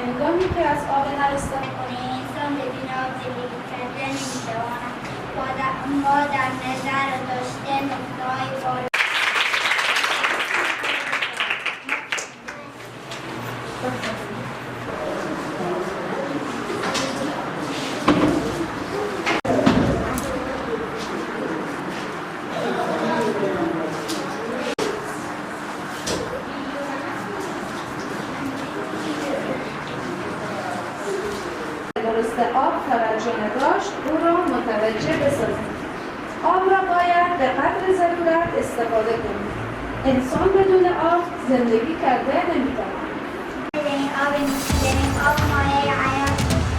هنگامی که از آب نر استفاده کنیم انسان بدون آب زندگی کردن نمی‌تواند. ما در نظر داشته نقطه‌های فارغ درست آب توجه نداشت او را متوجه بسازیم. آب را باید به قدر ضرورت استفاده کنیم. انسان بدون آب زندگی کرده نمی‌تواند.